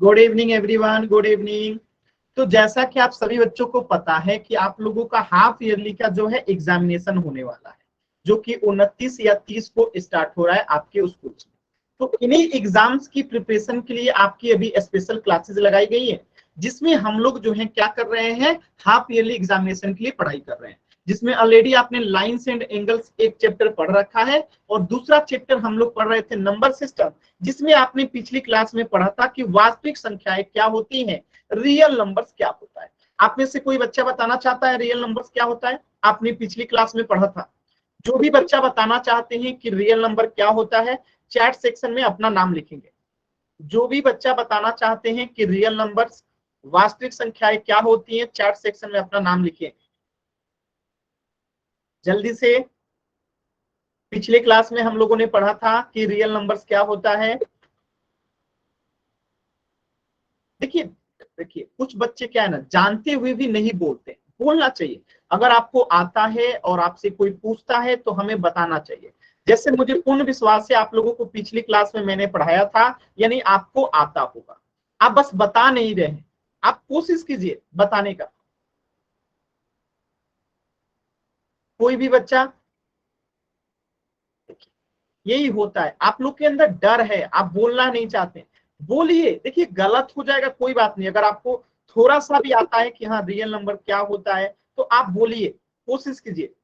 Good evening everyone, good evening. तो जैसा कि आप सभी बच्चों को पता है कि आप लोगों का हाफ ईयरली का जो है एग्जामिनेशन होने वाला है, जो कि 29 या 30 को स्टार्ट हो रहा है आपके स्कूल में। तो इन्हीं एग्जाम्स की प्रिपरेशन के लिए आपकी अभी स्पेशल क्लासेस लगाई गई है, जिसमें हम लोग जो है क्या कर रहे हैं, हाफ ईयरली एग्जामिनेशन के लिए पढ़ाई कर रहे हैं, जिसमें ऑलरेडी आपने लाइंस एंड एंगल्स एक चैप्टर पढ़ रखा है और दूसरा चैप्टर हम लोग पढ़ रहे थे नंबर सिस्टम, जिसमें आपने पिछली क्लास में पढ़ा था कि वास्तविक संख्याएं क्या होती हैं, रियल नंबर्स क्या होता है। आप में से कोई बच्चा बताना चाहता है रियल नंबर्स क्या होता है? आपने पिछली क्लास में पढ़ा था। जो भी बच्चा बताना चाहते हैं कि रियल नंबर क्या होता है, चैट सेक्शन में अपना नाम लिखेंगे। जो भी बच्चा बताना चाहते हैं कि रियल नंबर्स वास्तविक संख्याएं क्या होती हैं, चैट सेक्शन में अपना नाम लिखिए जल्दी से। पिछले क्लास में हम लोगों ने पढ़ा था कि रियल नंबर्स क्या होता है। देखिए देखिए कुछ बच्चे क्या है ना, जानते हुए भी नहीं बोलते। बोलना चाहिए। अगर आपको आता है और आपसे कोई पूछता है तो हमें बताना चाहिए। जैसे मुझे पूर्ण विश्वास है आप लोगों को पिछली क्लास में मैंने पढ़ाया था, यानी आपको आता होगा, आप बस बता नहीं रहे हैं। आप कोशिश कीजिए बताने का। कोई भी बच्चा, यही होता है, आप लोग के अंदर डर है, आप बोलना नहीं चाहते। बोलिए। देखिए गलत हो जाएगा कोई बात नहीं, अगर आपको थोड़ा सा भी आता है कि हाँ रियल नंबर क्या होता है तो आप बोलिए, कोशिश कीजिए।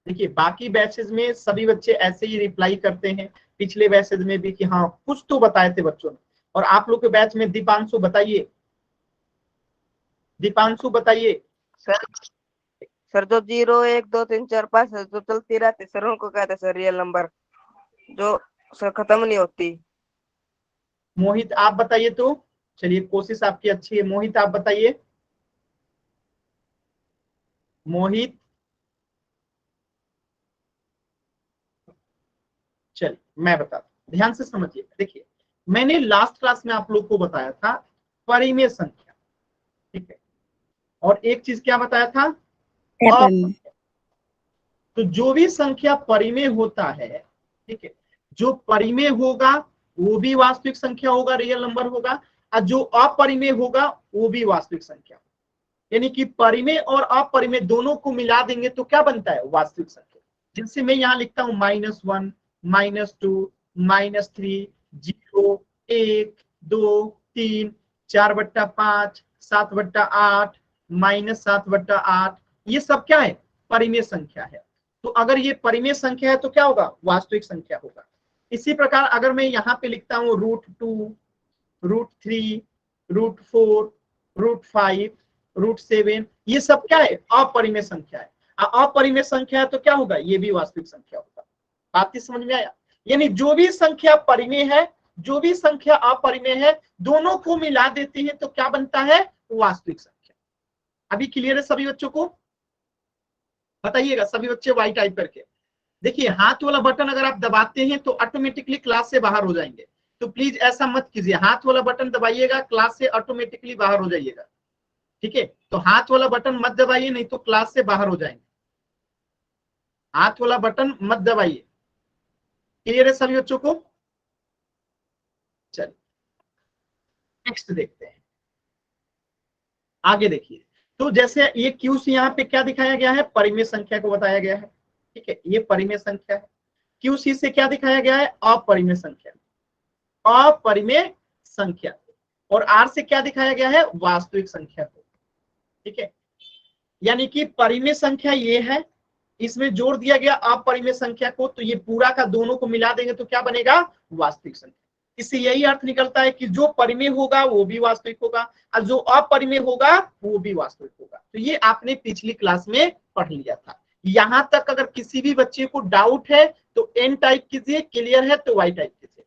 देखिए बाकी बैचेज में सभी बच्चे ऐसे ही रिप्लाई करते हैं, पिछले बैचेज में भी कि हाँ कुछ तो बताए थे बच्चों ने। और आप लोग के बैच में दीपांशु बताइए, दीपांशु बताइए। सर सर जो 0 1 2 3 4 5 है जो चलती रहती सर उनको कहते हैं सर रियल नंबर, जो सर खत्म नहीं होती। मोहित आप बताइए तो। चलिए कोशिश आपकी अच्छी है। मोहित आप बताइए। मोहित, चलिए मैं बताता हूं, ध्यान से समझिए। देखिए मैंने लास्ट क्लास में आप लोग को बताया था परिमेय संख्या, ठीक है, और एक चीज क्या बताया था, अपरिमेय। तो जो भी संख्या परिमेय होता है, ठीक है, जो परिमेय होगा वो भी वास्तविक संख्या होगा, रियल नंबर होगा, और जो अपरिमेय होगा वो भी वास्तविक संख्या। यानी कि परिमेय और अपरिमेय दोनों को मिला देंगे तो क्या बनता है, वास्तविक संख्या। जिनसे मैं यहाँ लिखता हूं -1, -2, -3, 0, 1, 2, 3, 4/5, 7/8, -7/8, ये सब क्या है, परिमेय संख्या है। तो अगर ये परिमेय संख्या है तो क्या होगा, वास्तविक संख्या होगा। इसी प्रकार अगर मैं यहाँ पे लिखता हूँ √2, √3, √4, √5, √7, ये सब क्या है, अपरिमेय संख्या है। अपरिमेय संख्या है तो क्या होगा, ये भी वास्तविक संख्या होगा। बात ही समझ में आया? यानी जो भी संख्या परिमेय है, जो भी संख्या अपरिमेय है, दोनों को मिला देते हैं तो क्या बनता है, वास्तविक संख्या। अभी क्लियर है सभी बच्चों को? बताइएगा सभी बच्चे वाई टाइप करके। देखिए हाथ वाला बटन अगर आप दबाते हैं तो ऑटोमेटिकली क्लास से बाहर हो जाएंगे, तो प्लीज ऐसा मत कीजिए। हाथ वाला बटन दबाइएगा, क्लास से ऑटोमेटिकली बाहर हो जाइएगा, ठीक है। तो हाथ वाला बटन मत दबाइए, नहीं तो क्लास से बाहर हो जाएंगे। हाथ वाला बटन मत दबाइए। क्लियर है सभी बच्चों को? चलिए नेक्स्ट देखते हैं, आगे देखिए। तो जैसे ये क्यू सी यहाँ पे क्या दिखाया गया है, परिमेय संख्या को बताया गया है, ठीक है, ये परिमेय संख्या है। क्यू सी से क्या दिखाया गया है, अपरिमेय संख्या, अपरिमेय संख्या। और आर से क्या दिखाया गया है, वास्तविक संख्या को, ठीक है। यानी कि परिमेय संख्या ये है, इसमें जोड़ दिया गया अपरिमेय संख्या को, तो ये पूरा का दोनों को मिला देंगे तो क्या बनेगा, वास्तविक संख्या। इससे यही अर्थ निकलता है कि जो परिमेय होगा वो भी वास्तविक होगा और जो अपरिमेय होगा वो भी वास्तविक होगा। तो ये आपने पिछली क्लास में पढ़ लिया था। यहां तक अगर किसी भी बच्चे को डाउट है तो एन टाइप कीजिए, क्लियर है तो वाई टाइप कीजिए।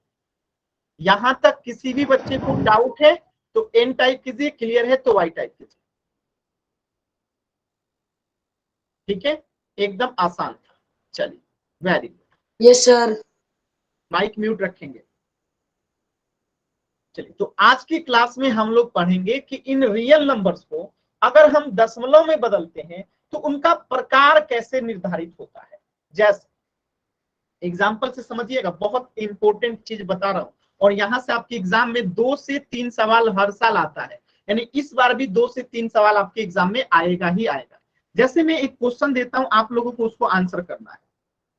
यहां तक किसी भी बच्चे को डाउट है तो एन टाइप कीजिए, क्लियर है तो वाई टाइप कीजिए, ठीक है। एकदम आसान था। चलिए very good. Yes sir. Mic mute रखेंगे। चलिए तो आज की क्लास में हम लोग पढ़ेंगे कि इन रियल नंबर्स को अगर हम दशमलव में बदलते हैं तो उनका प्रकार कैसे निर्धारित होता है। जैसे एग्जाम्पल से समझिएगा, बहुत इंपॉर्टेंट चीज बता रहा हूं, और यहाँ से आपके एग्जाम में 2 से 3 सवाल हर साल आता है, यानी इस बार भी 2 से 3 सवाल आपके एग्जाम में आएगा ही आएगा। जैसे मैं एक क्वेश्चन देता हूं, आप लोगों को उसको आंसर करना है,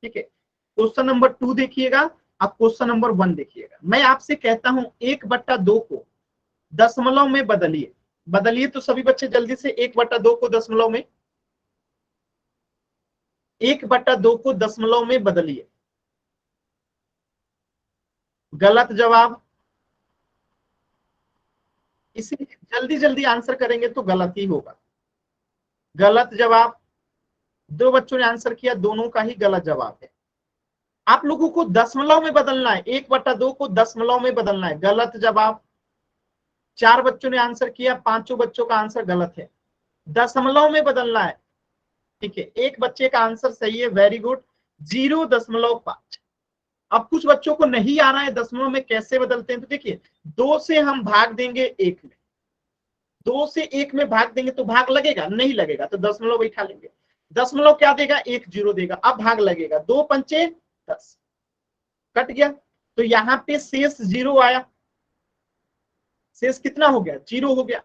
ठीक है। क्वेश्चन नंबर 2 देखिएगा, आप क्वेश्चन नंबर 1 देखिएगा। मैं आपसे कहता हूं 1/2 को दशमलव में बदलिए। बदलिए तो सभी बच्चे जल्दी से 1/2 को दशमलव में, 1/2 को दशमलव में बदलिए। गलत जवाब। इसे जल्दी जल्दी आंसर करेंगे तो गलत ही होगा। गलत जवाब। 2 बच्चों ने आंसर किया, दोनों का ही गलत जवाब है। आप लोगों को दशमलव में बदलना है, 1/2 को दशमलव में बदलना है। गलत जवाब। 4 बच्चों ने आंसर किया, 5 बच्चों का आंसर गलत है। दशमलव में बदलना है, ठीक है। एक बच्चे का आंसर सही है, वेरी गुड, 0.5। अब कुछ बच्चों को नहीं आ रहा है दशमलव में कैसे बदलते हैं, तो देखिए 2 से हम भाग देंगे 1 में, 2 से 1 में भाग देंगे तो भाग लगेगा, नहीं लगेगा तो दशमलव बैठा लेंगे। दशमलव क्या देगा, 1 0 देगा, अब भाग लगेगा। 2 पंचे 10, कट गया, तो यहाँ पे शेष 0 आया। शेष कितना हो गया, 0 हो गया।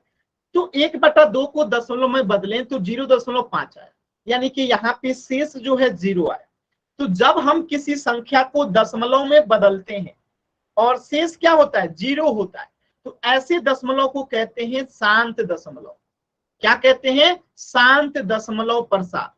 तो 1/2 को दशमलव में बदलें तो 0.5 आया, यानी कि यहाँ पे शेष जो है 0 आया। तो जब हम किसी संख्या को दशमलव में बदलते हैं और शेष क्या होता है, 0 होता है, तो ऐसे दशमलव को कहते हैं शांत दशमलव। क्या कहते हैं, शांत दशमलव प्रसार।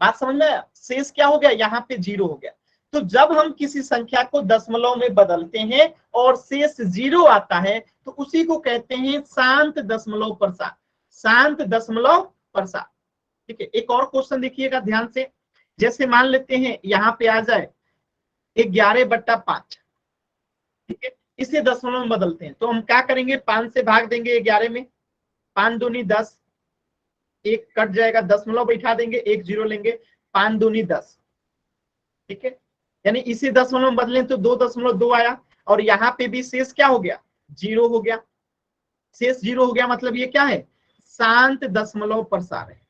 बात समझ में आया। शेष क्या हो गया, यहाँ पे 0 हो गया। तो जब हम किसी संख्या को दशमलव में बदलते हैं और शेष 0 आता है तो उसी को कहते हैं शांत दशमलव प्रसार। शांत दशमलव प्रसार, ठीक है। एक और क्वेश्चन देखिएगा ध्यान से। जैसे मान लेते हैं यहाँ पे आ जाए 11/5, ठीक है। इसे दशमलव में बदलते हैं तो हम क्या करेंगे, 5 से भाग देंगे 11 में, 5 दूनी 10, 1 कट जाएगा, दशमलव बैठा देंगे, 1 0 लेंगे, 5 दूनी 10, ठीक है। यानी इसी दशमलव में बदलें तो 2.2 आया, और यहाँ पे भी शेष क्या हो गया, 0 हो गया। शेष 0 हो गया मतलब ये क्या है, शांत दशमलव प्रसार है।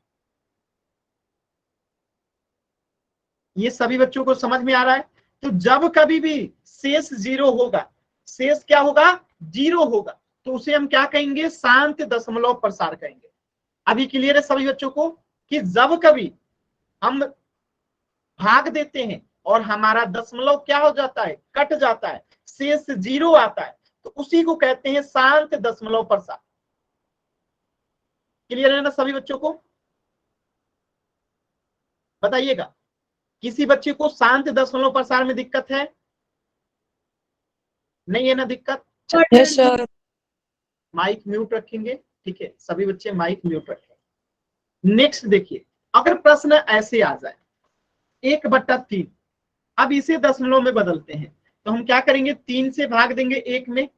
ये सभी बच्चों को समझ में आ रहा है। तो जब कभी भी शेष 0 होगा, शेष क्या होगा, 0 होगा, तो उसे हम क्या कहेंगे, शांत दशमलव प्रसार कहेंगे। अभी क्लियर है सभी बच्चों को कि जब कभी हम भाग देते हैं और हमारा दशमलव क्या हो जाता है, कट जाता है, शेष 0 आता है, तो उसी को कहते हैं शांत दशमलव प्रसार। क्लियर है ना सभी बच्चों को, बताइएगा। किसी बच्चे को शांत दशमलव प्रसार में दिक्कत है, नहीं है ना दिक्कत? Yes sir. माइक म्यूट रखेंगे, ठीक है। सभी बच्चे माइक म्यूट रखेंगे। नेक्स्ट देखिए, अगर प्रश्न ऐसे आ जाए 1/3, अब इसे दशमलव में बदलते हैं तो हम क्या करेंगे, 3 से भाग देंगे 1 में,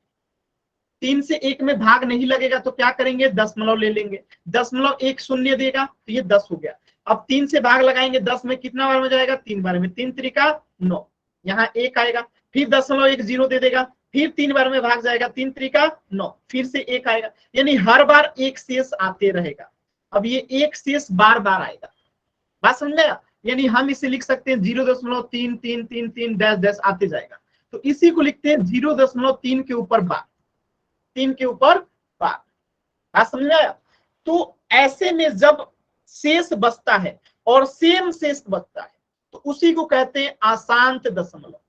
3 से 1 में भाग नहीं लगेगा तो क्या करेंगे, दशमलव ले लेंगे। दशमलव 1 0 देगा तो ये 10 हो गया। अब 3 से भाग लगाएंगे, 10 में कितना बार में जाएगा, 3 बार में, 3 त्रिका 9, यहाँ 1 आएगा। फिर दशमलव 1 0 दे देगा, फिर 3 बार में भाग जाएगा, 3 त्रिका 9, फिर से 1 आएगा, यानी हर बार एक शेष आते रहेगा। अब ये एक शेष बार बार आएगा, बात समझ में आया। यानी हम इसे लिख सकते हैं 0.33333 डैश डैश आते जाएगा, तो इसी को लिखते हैं 0.3 के ऊपर बार, 3 के ऊपर बार। बात समझ में आया। तो ऐसे में जब शेष बचता है और सेम शेष बचता है तो उसी को कहते हैं अशांत दशमलव,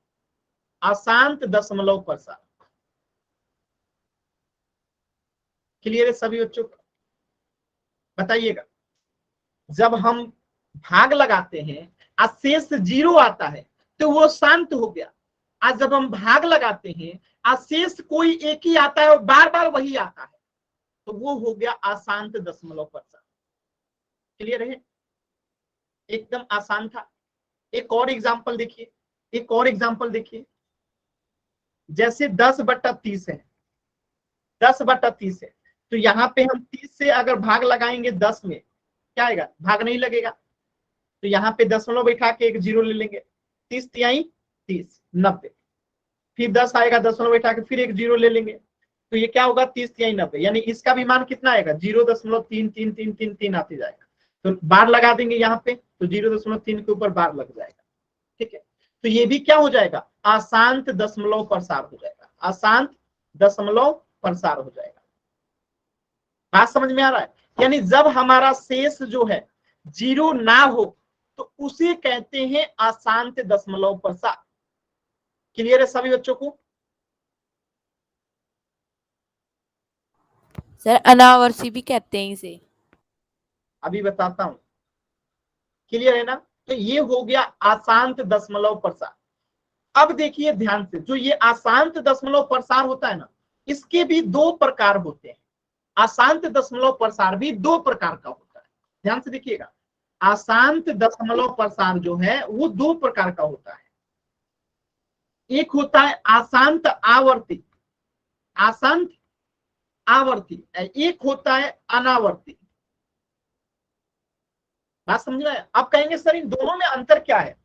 अशांत दशमलव प्रसार। क्लियर है सभी बच्चों को, बताइएगा। जब हम भाग लगाते हैं और शेष 0 आता है तो वो शांत हो गया। आज जब हम भाग लगाते हैं और शेष कोई एक ही आता है और बार बार वही आता है तो वो हो गया अशांत दशमलव प्रसार। क्लियर है, एकदम आसान था। एक और एग्जांपल देखिए, एक और एग्जांपल देखिए। जैसे 10/30 है, 10/30 है, तो यहाँ पे हम 30 से अगर भाग लगाएंगे 10 में, क्या आएगा, भाग नहीं लगेगा, तो यहाँ पे दशमलव बैठा के 1 0 ले लेंगे, 30 तिहाई 30 90, फिर 10 आएगा, दशमलव बैठा के फिर 1 0 ले लेंगे, तो ये क्या होगा, 30 तिहाई 90, यानी इसका भी मान कितना आएगा, 0.333333 आते जाएगा। तो बार लगा देंगे यहाँ पे, तो 0.3 के ऊपर बार लग जाएगा। ठीक है, तो ये भी क्या हो जाएगा, अशांत दशमलव प्रसार हो जाएगा, अशांत दशमलव प्रसार हो जाएगा। बात समझ में आ रहा है? यानी जब हमारा शेष जो है 0 ना हो तो उसे कहते हैं अशांत दशमलव प्रसार। क्लियर है सभी बच्चों को? सर अनावर्ती भी कहते हैं इसे। अभी बताता हूं, क्लियर है ना? तो ये हो गया अशांत दशमलव प्रसार। अब देखिए ध्यान से, जो ये अशांत दशमलव प्रसार होता है ना, इसके भी दो प्रकार होते हैं। अशांत दशमलव प्रसार भी दो प्रकार का होता है, ध्यान से देखिएगा। अशांत दशमलव प्रसार जो है वो दो प्रकार का होता है। एक होता है अशांत आवर्ती, अशांत आवर्ती, एक होता है अनावर्ती। बात समझ रहे हैं? अब कहेंगे सर इन दोनों में अंतर क्या है?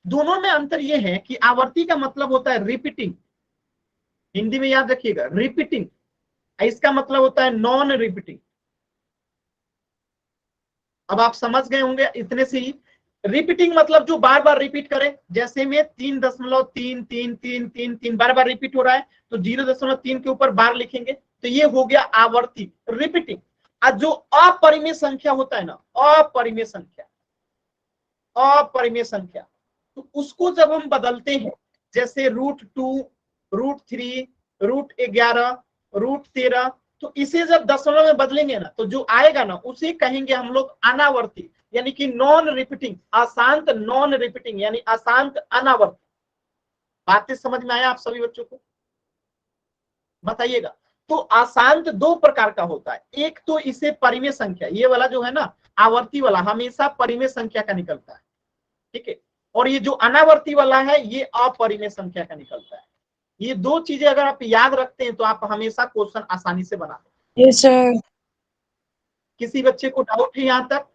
दोनों में अंतर यह है कि आवर्ती का मतलब होता है रिपीटिंग, हिंदी में याद रखिएगा रिपीटिंग, इसका मतलब होता है नॉन रिपीटिंग। अब आप समझ गए होंगे इतने से ही। रिपीटिंग मतलब जो बार बार रिपीट करे, जैसे में 3.33333 बार बार रिपीट हो रहा है तो 0.3 के ऊपर बार लिखेंगे, तो ये हो गया आवर्ती रिपीटिंग। और जो अपरिमेय संख्या होता है ना, अपरिमेय संख्या, अपरिमेय संख्या, तो उसको जब हम बदलते हैं, जैसे √2, √3, √11, √13, तो इसे जब दशमलव में बदलेंगे ना, तो जो आएगा ना उसे कहेंगे हम लोग अनावर्ती, यानी कि नॉन रिपीटिंग, अशांत नॉन रिपीटिंग, यानी अशांत अनावर्ती। बातें समझ में आया आप सभी बच्चों को? बताइएगा। तो अशांत दो प्रकार का होता है, एक तो इसे परिमेय संख्या, ये वाला जो है ना आवर्ती वाला, हमेशा परिमेय संख्या का निकलता है। ठीक है, और ये जो अनावर्ती वाला है ये अपरिमेय संख्या का निकलता है। ये दो चीजें अगर आप याद रखते हैं तो आप हमेशा क्वेश्चन आसानी से बना सकते हैं। Yes sir. किसी बच्चे को डाउट है यहां तक?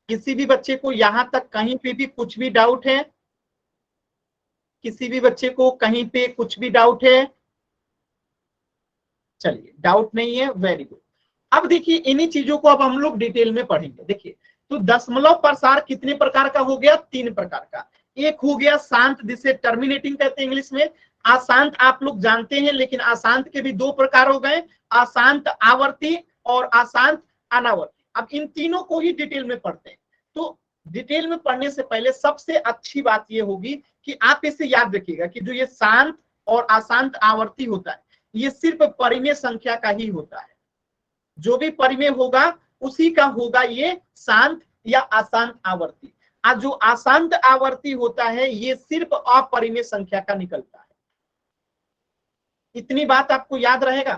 किसी भी बच्चे को यहां तक कहीं पे भी कुछ भी डाउट है? किसी भी बच्चे को कहीं पे कुछ भी डाउट है? चलिए, डाउट नहीं है, वेरी गुड। अब देखिए इन्हीं चीजों को अब हम लोग डिटेल में पढ़ेंगे। देखिए, तो दशमलव प्रसार कितने प्रकार का हो गया? 3 प्रकार का। एक हो गया शांत, जिसे टर्मिनेटिंग कहते हैं इंग्लिश में। अशांत आप लोग जानते हैं, लेकिन अशांत के भी दो प्रकार हो गए, अशांत आवर्ती और अशांत अनावर्ती। अब इन तीनों को ही डिटेल में पढ़ते हैं। तो डिटेल में पढ़ने से पहले सबसे अच्छी बात यह होगी कि आप इसे याद रखिएगा कि जो ये शांत और अशांत आवर्ती होता है, ये सिर्फ परिमेय संख्या का ही होता है। जो भी परिमेय होगा उसी का होगा ये शांत या अशांत आवर्ती। आज जो अशांत आवर्ती होता है ये सिर्फ अपरिमेय संख्या का निकलता है। इतनी बात आपको याद रहेगा?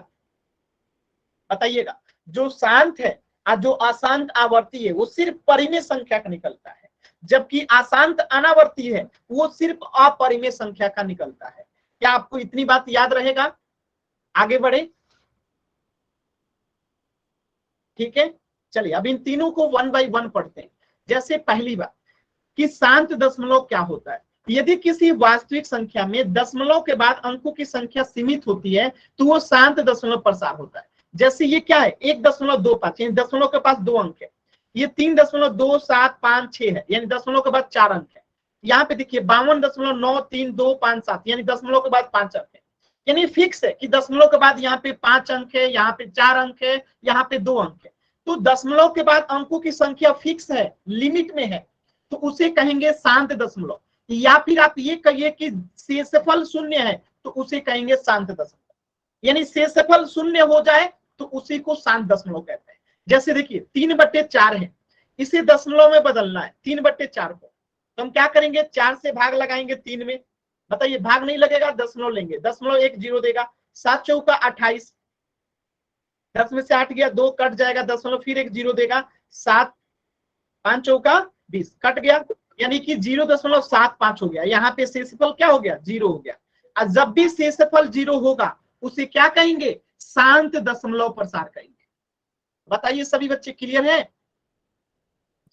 बताइएगा। जो शांत है और जो अशांत आवर्ती है वो सिर्फ परिमेय संख्या का निकलता है, जबकि अशांत अनावर्ती है वो सिर्फ अपरिमेय संख्या का निकलता है। क्या आपको इतनी बात याद रहेगा? आगे बढ़े, ठीक है। चलिए अब इन तीनों को 1 बाय 1 पढ़ते हैं। जैसे पहली बात कि शांत दशमलव क्या होता है। यदि किसी वास्तविक संख्या में दशमलव के बाद अंकों की संख्या सीमित होती है तो वो शांत दशमलव प्रसार होता है। जैसे ये क्या है, 1.25, यानी दशमलव के पास 2 अंक है। ये 3.2756 है, यानी दशमलव के बाद 4 अंक है। यहाँ पे देखिए 52.93257, यानी दशमलव के बाद 5 अंक है। यानी फिक्स है कि दशमलव के बाद यहाँ पे 5 अंक है, यहाँ पे 4 अंक है, यहाँ पे 2 अंक है। तो दशमलव के बाद अंकों की संख्या फिक्स है, लिमिट में है, तो उसे कहेंगे शांत दशमलव। या फिर आप ये कहिए कि शेषफल 0 है तो उसे कहेंगे शांत दशमलव। यानी शेषफल 0 हो जाए तो उसी को शांत दशमलव कहते हैं। जैसे देखिए 3/4 है, इसे दशमलव में बदलना है 3/4 को, तो हम क्या करेंगे, 4 से भाग लगाएंगे 3 में। बताइए, भाग नहीं लगेगा, दशमलव लेंगे, दशमलव 1 0 देगा, 7 चौका 28, 10 में से 8 गया, 2 कट जाएगा, दशमलव फिर 1 0 देगा, 7 5 चौका 20, कट गया, यानी कि 0.75 हो गया। यहाँ पे शेषफल क्या हो गया, 0 हो गया। और जब भी शेषफल 0 होगा उसे क्या कहेंगे, शांत दशमलव प्रसार कहेंगे। बताइए सभी बच्चे, क्लियर है?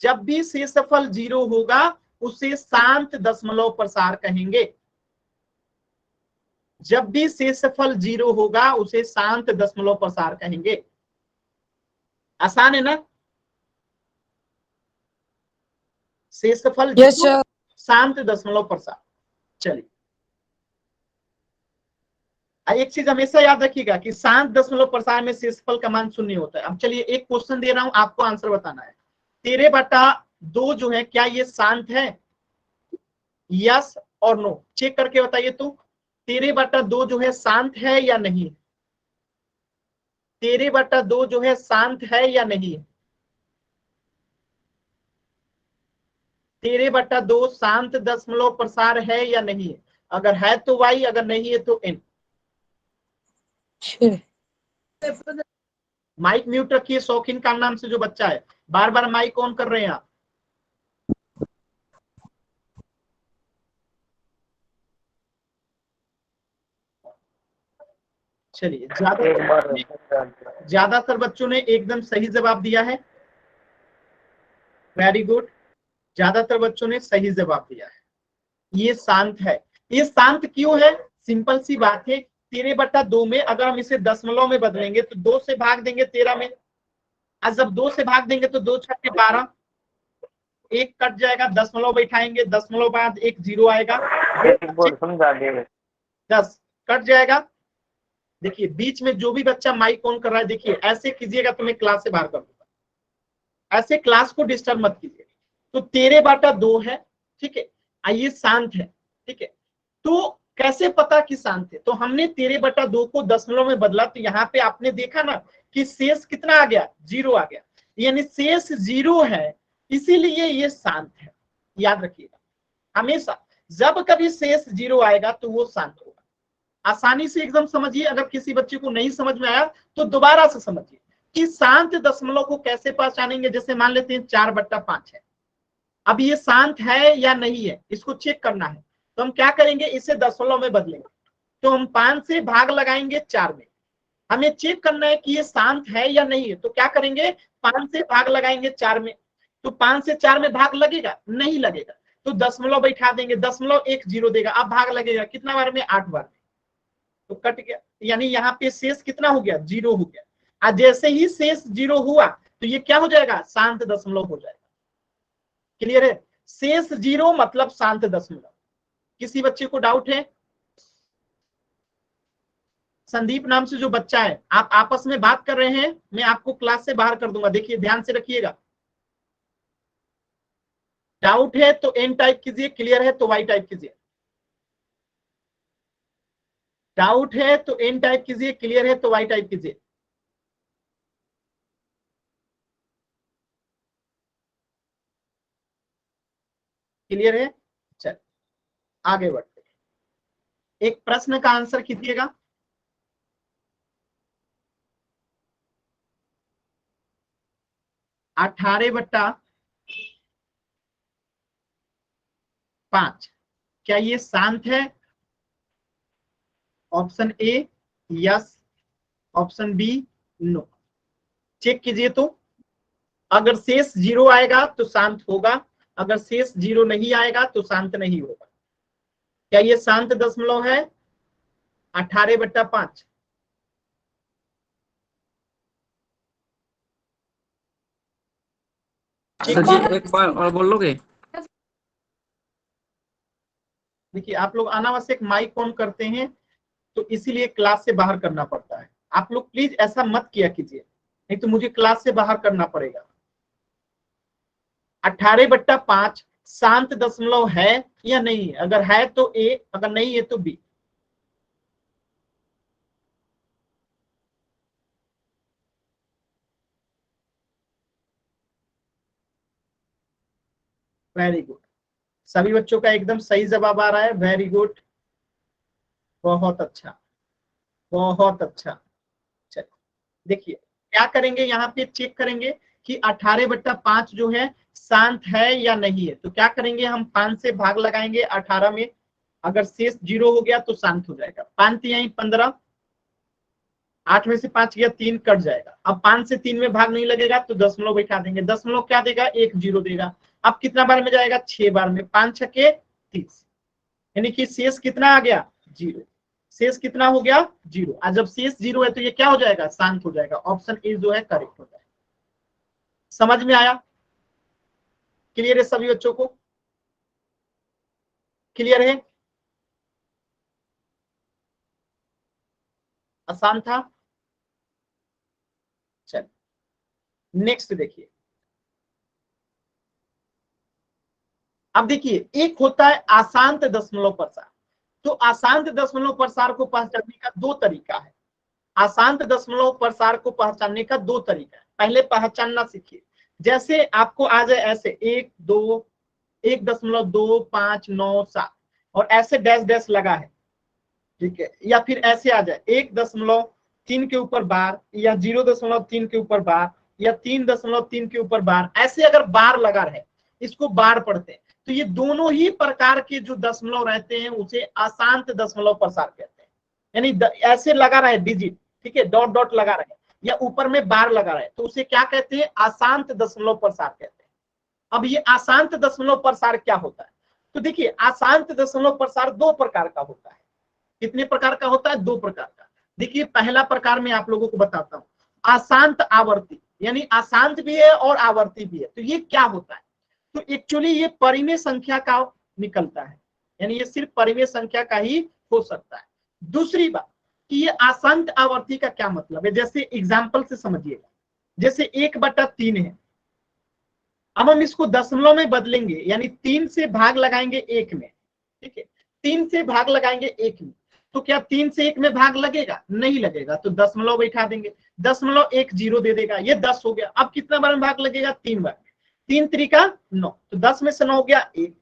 जब भी शेषफल 0 होगा उसे शांत दशमलव प्रसार कहेंगे। जब भी शेषफल 0 होगा उसे शांत दशमलव प्रसार कहेंगे। आसान है ना? शेषफल Yes, जीरो, sir. शांत दशमलव प्रसार। चलिए एक चीज हमेशा याद रखिएगा कि शांत दशमलव प्रसार में शेषफल का मान शून्य होता है। अब चलिए एक क्वेश्चन दे रहा हूं, आपको आंसर बताना है। 13/2 जो है क्या ये शांत है? यस और नो, चेक करके बताइए तो। 13/2 जो है शांत है या नहीं? 13/2 जो है शांत है या नहीं? 13/2 शांत दशमलव प्रसार है या नहीं? अगर है तो वाई, अगर नहीं है तो एन। माइक म्यूट रखिए, शौकीन का नाम से जो बच्चा है, बार बार माइक ऑन कर रहे हैं आप। चलिए ज्यादातर बच्चों ने एकदम सही जवाब दिया है। वेरी गुड, ज्यादातर बच्चों ने सही जवाब दिया है। ये शांत है। ये शांत क्यों है? सिंपल सी बात है, 13/2 में अगर हम इसे दशमलव में बदलेंगे तो 2 से भाग देंगे 13 में, और जब 2 से भाग देंगे तो 2 छक्के 12, एक कट जाएगा, दशमलव बैठाएंगे, दशमलव बाद एक जीरो आएगा, 10 कट जाएगा। देखिए बीच में जो भी बच्चा माइक ऑन कर रहा है, देखिए ऐसे कीजिएगा तो मैं क्लास से बाहर कर दूंगा, ऐसे क्लास को डिस्टर्ब मत कीजिए। तो 13/2 है, ठीक है, आइए शांत है, ठीक है। तो कैसे पता कि शांत है? तो हमने 13/2 को दशमलव में बदला, तो यहाँ पे आपने देखा ना कि शेष कितना आ गया? जीरो आ गया, यानी शेष जीरो है, इसीलिए ये शांत है। याद रखिएगा हमेशा, जब कभी शेष जीरो आएगा तो वो शांत होगा। आसानी से एकदम समझिए, अगर किसी बच्चे को नहीं समझ में आया तो दोबारा से समझिए कि शांत दशमलव को कैसे पहचानेंगे। जैसे मान लेते हैं 4/5 है, अब ये शांत है या नहीं है, इसको चेक करना है। तो हम क्या करेंगे, इसे दशमलव में बदलेंगे। तो हम 5 से भाग लगाएंगे 4 में, हमें चेक करना है कि ये शांत है या नहीं है। तो क्या करेंगे, 5 से भाग लगाएंगे 4 में, तो 5 से 4 में भाग लगेगा? नहीं लगेगा, तो दशमलव बैठा देंगे, दशमलव एक जीरो देगा, अब भाग लगेगा कितना बार में? 8 बार में, तो कट गया, यानी यहाँ पे शेष कितना हो गया? जीरो हो गया। और जैसे ही शेष जीरो हुआ तो ये क्या हो जाएगा? शांत दशमलव हो जाएगा। क्लियर है? शेष जीरो मतलब शांत दशमलव। किसी बच्चे को डाउट है? संदीप नाम से जो बच्चा है, आप आपस में बात कर रहे हैं, मैं आपको क्लास से बाहर कर दूंगा। देखिए ध्यान से रखिएगा, डाउट है तो एन टाइप कीजिए, क्लियर है तो वाई टाइप कीजिए। डाउट है तो एन टाइप कीजिए, क्लियर है तो वाई टाइप कीजिए। क्लियर है? चल आगे बढ़ते हैं। एक प्रश्न का आंसर कीजिएगा। 18/5 क्या ये शांत है? Option A yes, option B no. Check कीजिए तो, अगर शेष जीरो आएगा तो शांत होगा, अगर शेष जीरो नहीं आएगा तो शांत नहीं होगा। क्या ये शांत दशमलव है? 18/5। सर जी एक बार और बोलोगे? देखिए आप लोग अनावश्यक माइक ऑन करते हैं तो इसीलिए क्लास से बाहर करना पड़ता है। आप लोग प्लीज ऐसा मत किया कीजिए, नहीं तो मुझे क्लास से बाहर करना पड़ेगा। 18/5 शांत दशमलव है या नहीं है? अगर है तो ए, अगर नहीं है तो बी। वेरी गुड, सभी बच्चों का एकदम सही जवाब आ रहा है। वेरी गुड, बहुत अच्छा, बहुत अच्छा। चलिए देखिए क्या करेंगे, यहाँ पे चेक करेंगे कि 18/5 जो है शांत है या नहीं है। तो क्या करेंगे, हम 5 से भाग लगाएंगे 18 में, अगर शेष जीरो हो गया तो शांत हो जाएगा। 5 यही 15, 8 में से 5 गया 3 कट जाएगा। अब 5 से 3 में भाग नहीं लगेगा तो दशमलव बैठा देंगे, दशमलव क्या देगा? एक जीरो देगा। अब कितना बार में जाएगा? 6 बार में, 5 छक्के 30, यानी कि शेष कितना आ गया? जीरो। शेष कितना हो गया? जीरो। और जब शेष जीरो है तो ये क्या हो जाएगा? शांत हो जाएगा। ऑप्शन ए जो है करेक्ट हो जाएगा। समझ में आया? क्लियर है सभी बच्चों को? क्लियर है? आसान था? चल नेक्स्ट देखिए। अब देखिए, एक होता है आशांत दशमलव प्रसार। तो आशांत दशमलव प्रसार को पहचानने का दो तरीका है। आशांत दशमलव प्रसार को पहचानने का दो तरीका है, पहले पहचानना सीखिए। जैसे आपको आ जाए ऐसे 1.2 1.2597 और ऐसे डैश डैश लगा है, ठीक है, या फिर ऐसे आ जाए 1.3 के ऊपर बार, या 0.3 के ऊपर बार, या 3.3 के ऊपर बार, ऐसे अगर बार लगा रहे, इसको बार पढ़ते हैं। तो ये दोनों ही प्रकार के जो दशमलव रहते हैं उसे अशांत दशमलव प्रसार कहते हैं। यानी ऐसे लगा रहे डिजिट, ठीक है, डॉट डॉट लगा रहे, या ऊपर में बार लगा रहे, तो उसे क्या कहते हैं? अशांत दशमलव प्रसार कहते हैं। अब ये अशांत दशमलव प्रसार क्या होता है? तो देखिए, अशांत दशमलव प्रसार दो प्रकार का होता है। कितने प्रकार का होता है? दो प्रकार का। देखिए, पहला प्रकार मैं आप लोगों को बताता हूं, अशांत आवर्ती, यानी अशांत भी है और आवर्ती भी है। तो ये क्या होता है? तो एक्चुअली ये परिमेय संख्या का निकलता है, यानी ये सिर्फ परिमेय संख्या का ही हो सकता है। दूसरी बात कि ये अशांत आवर्ती का क्या मतलब है, जैसे एग्जाम्पल से समझिएगा। जैसे 1/3 है, अब हम इसको दशमलव में बदलेंगे, यानी 3 से भाग लगाएंगे 1 में, ठीक है, 3 से भाग लगाएंगे 1 में, तो क्या 3 से 1 में भाग लगेगा? नहीं लगेगा। तो दशमलव बैठा देंगे, दशमलव 1 0 दे देगा, ये 10 हो गया। अब कितना बार में भाग लगेगा? 3 बार। 3 त्रिका 9, तो 10 में से 9 हो गया 1,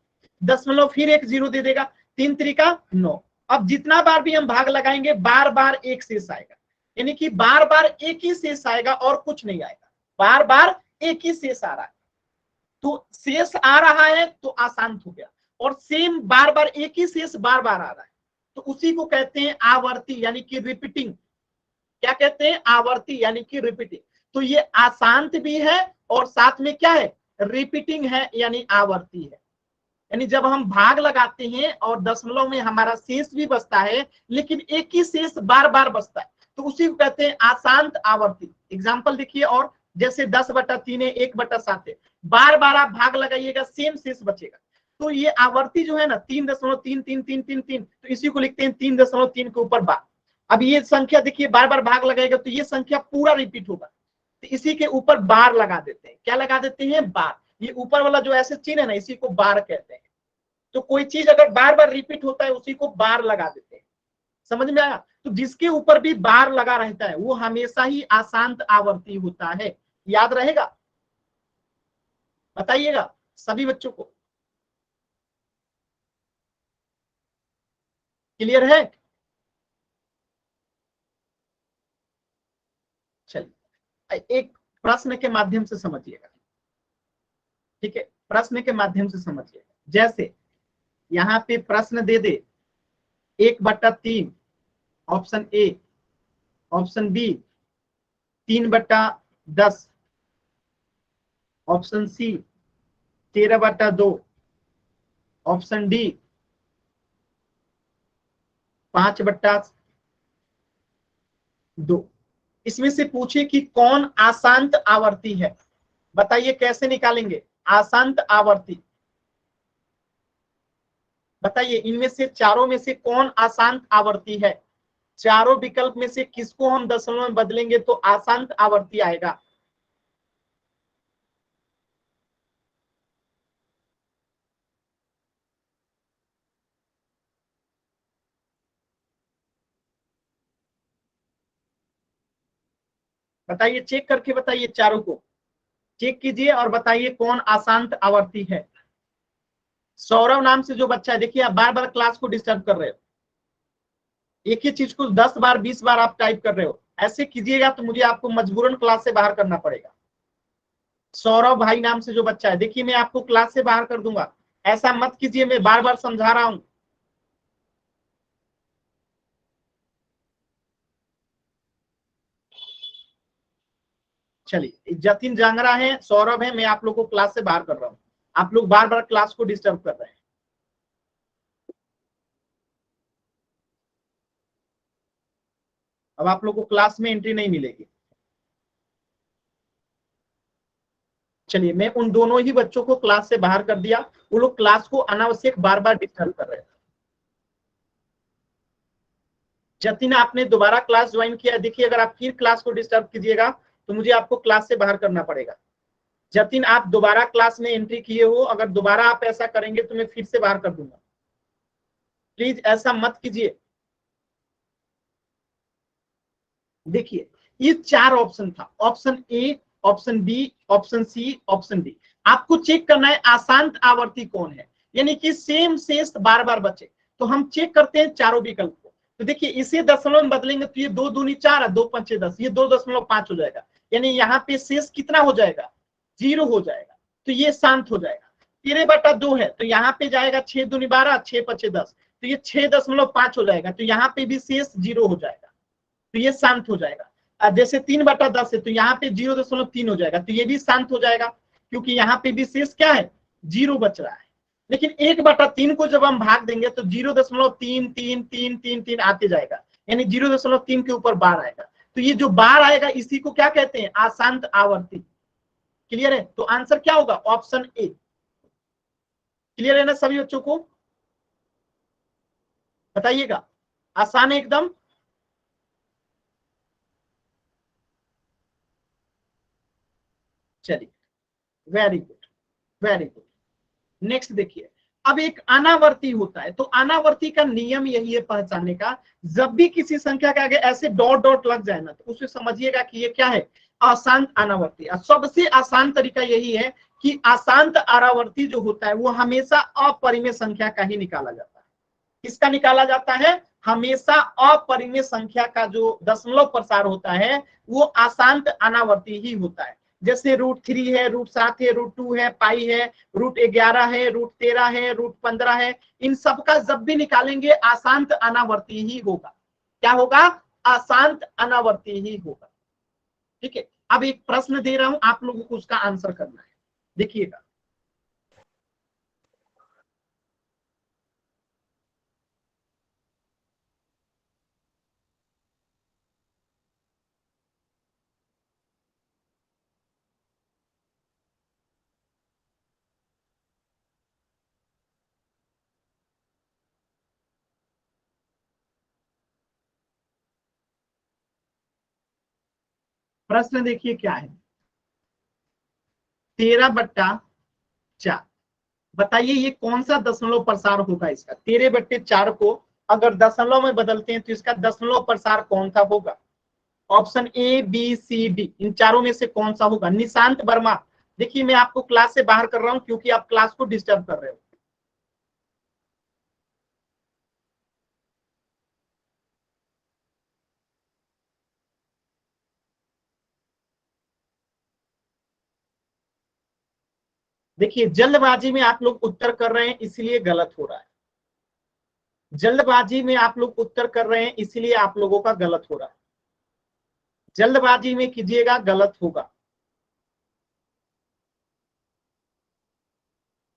दशमलव फिर 1 0 दे देगा, 3 त्रिका 9। अब जितना बार भी हम भाग लगाएंगे बार बार एक शेष आएगा, यानी कि बार बार एक ही शेष आएगा और कुछ नहीं आएगा, बार बार एक ही शेष आ रहा है। तो शेष आ रहा है तो अशांत हो गया, और सेम बार बार एक ही शेष बार बार आ रहा है, तो उसी को कहते हैं आवर्ती, यानी कि रिपीटिंग। क्या कहते हैं? आवर्ती, यानी कि रिपीटिंग। तो ये अशांत भी है और साथ में क्या है? रिपीटिंग है, यानी आवर्ती है। यानी जब हम भाग लगाते हैं और दशमलव में हमारा शेष भी बचता है, लेकिन एक ही शेष बार बार बचता है, तो उसी को कहते हैं अशांत आवर्ती। एग्जाम्पल देखिए, और जैसे 10/3 है, 1/7 है, बार बार आप भाग लगाइएगा सेम शेष बचेगा। तो ये आवर्ती जो है ना, 3.33333, तो इसी को लिखते हैं 3.3 के ऊपर बार। अब ये संख्या देखिए, बार बार भाग लगाएगा तो ये संख्या पूरा रिपीट होगा, तो इसी के ऊपर बार लगा देते हैं। क्या लगा देते हैं? बार। ये ऊपर वाला जो ऐसे चिन्ह है ना, इसी को बार कहते हैं। तो कोई चीज अगर बार बार रिपीट होता है उसी को बार लगा देते हैं। समझ में आया? तो जिसके ऊपर भी बार लगा रहता है वो हमेशा ही अशांत आवर्ती होता है। याद रहेगा? बताइएगा सभी बच्चों को। क्लियर है? चलिए एक प्रश्न के माध्यम से समझिएगा, ठीक है, प्रश्न के माध्यम से समझिएगा। जैसे यहाँ पे प्रश्न दे दे 1/3, option A, option B 3/10, option C 13/2, option D 5/2। इसमें से पूछे कि कौन आशांत आवर्ती है। बताइए कैसे निकालेंगे आशांत आवर्ती? बताइए इनमें से चारों में से कौन अशांत आवर्ती है? चारों विकल्प में से किसको हम दशमलव में बदलेंगे तो अशांत आवर्ती आएगा? बताइए, चेक करके बताइए, चारों को चेक कीजिए और बताइए कौन अशांत आवर्ती है। सौरभ नाम से जो बच्चा है, देखिए आप बार बार क्लास को डिस्टर्ब कर रहे हो, एक ही चीज को 10 बार 20 बार आप टाइप कर रहे हो। ऐसे कीजिएगा तो मुझे आपको मजबूरन क्लास से बाहर करना पड़ेगा। सौरभ भाई नाम से जो बच्चा है, देखिए मैं आपको क्लास से बाहर कर दूंगा। ऐसा मत कीजिए, मैं बार बार समझा रहा हूं। चलिए, जतिन जांगरा है, सौरभ है, मैं आप लोग को क्लास से बाहर कर रहा हूँ। आप लोग बार बार क्लास को डिस्टर्ब कर रहे हैं। अब आप लोग को क्लास में एंट्री नहीं मिलेगी। चलिए, मैं उन दोनों ही बच्चों को क्लास से बाहर कर दिया, वो लोग क्लास को अनावश्यक बार बार डिस्टर्ब कर रहे थे। जतिन, आपने दोबारा क्लास ज्वाइन किया, देखिए अगर आप फिर क्लास को डिस्टर्ब कीजिएगा तो मुझे आपको क्लास से बाहर करना पड़ेगा। जतिन, आप दोबारा क्लास में एंट्री किए हो, अगर दोबारा आप ऐसा करेंगे तो मैं फिर से बाहर कर दूंगा। प्लीज ऐसा मत कीजिए। देखिए, ये 4 ऑप्शन था, option A, option B, option C, option D. आपको चेक करना है अशांत आवर्ती कौन है, यानी कि सेम शेष बार बार बचे। तो हम चेक करते हैं चारों विकल्प को। तो देखिए, इसे दशमलव में बदलेंगे तो ये 2 दूनी 4 है, 2 पंचे 10, ये 2.5 हो जाएगा, यानी यहाँ पे शेष कितना हो जाएगा, 0 हो जाएगा। तो ये शांत हो जाएगा। 13/2 है तो यहाँ पे जाएगा 6 दूनी 12, 6 पचे 10, तो ये 6.5 हो जाएगा, तो यहाँ पे भी शेष 0 हो जाएगा, तो ये शांत हो जाएगा। जैसे 3/10 है तो यहाँ पे 0.3 हो जाएगा, तो ये भी शांत हो जाएगा, क्योंकि यहाँ पे भी शेष क्या है, 0 बच रहा है। लेकिन 1/3 को जब हम भाग देंगे तो 0.33333 आते जाएगा, यानी 0.3 के ऊपर बार आएगा। तो ये जो बार आएगा इसी को क्या कहते हैं, अशांत आवर्ती। क्लियर है? तो आंसर क्या होगा, ऑप्शन ए। क्लियर है ना सभी बच्चों को? बताइएगा, आसान है एकदम। चलिए, very good, very good. Next देखिए, अब एक अनावर्ती होता है, तो अनावर्ती का नियम यही है पहचानने का, जब भी किसी संख्या के आगे ऐसे डॉट डॉट लग जाए ना तो उसे समझिएगा कि ये क्या है, अशांत अनावर्ती। सबसे आसान तरीका यही है कि अशांत अनावर्ती जो होता है वो हमेशा अपरिमेय संख्या का ही निकाला जाता है। किसका निकाला जाता है, हमेशा अपरिमेय संख्या का जो दशमलव प्रसार होता है वो अशांत अनावर्ती ही होता है। जैसे √3 है, √7 है, √2 है, पाई है, √11 है, √13 है, √15 है, इन सब का जब भी निकालेंगे अशांत अनावर्ती ही होगा। क्या होगा, अशांत अनावर्ती ही होगा। ठीक है, अब एक प्रश्न दे रहा हूं, आप लोगों को उसका आंसर करना है। देखिएगा, प्रश्न देखिए क्या है, 13/4। बताइए ये कौन सा दशमलव प्रसार होगा इसका। 13/4 को अगर दशमलव में बदलते हैं तो इसका दशमलव प्रसार कौन सा होगा। Option A, B, C, D, इन चारों में से कौन सा होगा। निशांत वर्मा, देखिए मैं आपको क्लास से बाहर कर रहा हूं क्योंकि आप क्लास को डिस्टर्ब कर रहे हो। देखिए, जल्दबाजी में आप लोग उत्तर कर रहे हैं इसलिए गलत हो रहा है। जल्दबाजी में आप लोग उत्तर कर रहे हैं इसलिए आप लोगों का गलत हो रहा है। जल्दबाजी में कीजिएगा, गलत होगा।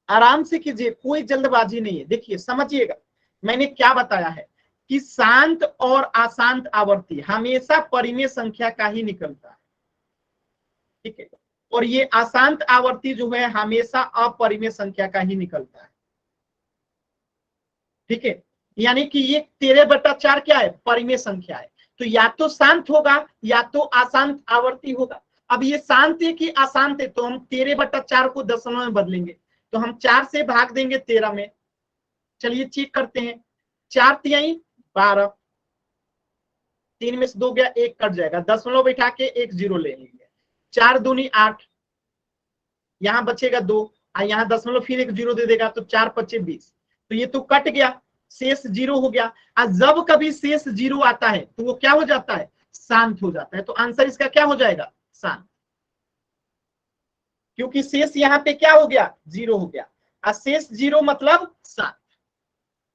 आराम से कीजिए, कोई जल्दबाजी नहीं है। देखिए समझिएगा, मैंने क्या बताया है कि शांत और अशांत आवर्ती हमेशा परिमेय संख्या का ही निकलता है। ठीक है, और ये अशांत आवर्ती जो है हमेशा अपरिमेय संख्या का ही निकलता है। ठीक है, यानी कि ये 13/4 क्या है, परिमेय संख्या है, तो या तो शांत होगा या तो अशांत आवर्ती होगा। अब ये शांत है कि अशांत है, तो हम 13/4 को दशमलव में बदलेंगे, तो हम 4 से भाग देंगे 13 में। चलिए चेक करते हैं, 4 तिहाई 12, 3 में से 2 गया, 1 कट जाएगा, दशमलव बैठा के 1 0 ले लेंगे। 4 दूनी 8, यहाँ बचेगा 2, यहाँ दशमलव फिर 1 0 दे देगा, तो 4 पचे 20, तो ये तो कट गया, शेष 0 हो गया। और जब कभी शेष 0 आता है तो वो क्या हो जाता है, शांत हो जाता है। तो आंसर इसका क्या हो जाएगा, शांत, क्योंकि शेष यहाँ पे क्या हो गया, 0 हो गया, और शेष 0 मतलब शांत।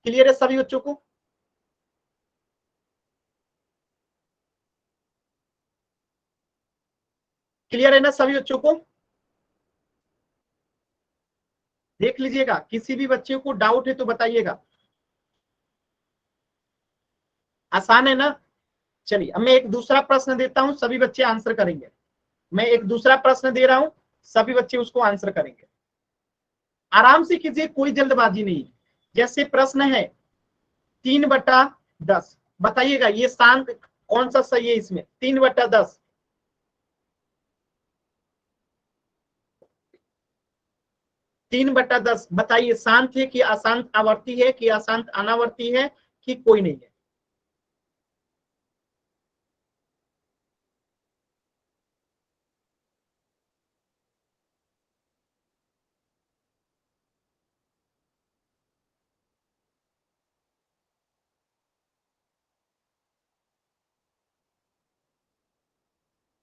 क्लियर है सभी बच्चों को? क्लियर है ना सभी बच्चों को? देख लीजिएगा, किसी भी बच्चे को डाउट है तो बताइएगा। आसान है ना? चलिए अब मैं एक दूसरा प्रश्न देता हूं, सभी बच्चे आंसर करेंगे। मैं एक दूसरा प्रश्न दे रहा हूं, सभी बच्चे उसको आंसर करेंगे। आराम से कीजिए, कोई जल्दबाजी नहीं है। जैसे प्रश्न है 3/10, बताइएगा ये शांत कौन सा सही है इसमें? 3/10 3/10 बताइए, शांत है कि अशांत आवर्ती है कि अशांत अनावर्ती है कि कोई नहीं है?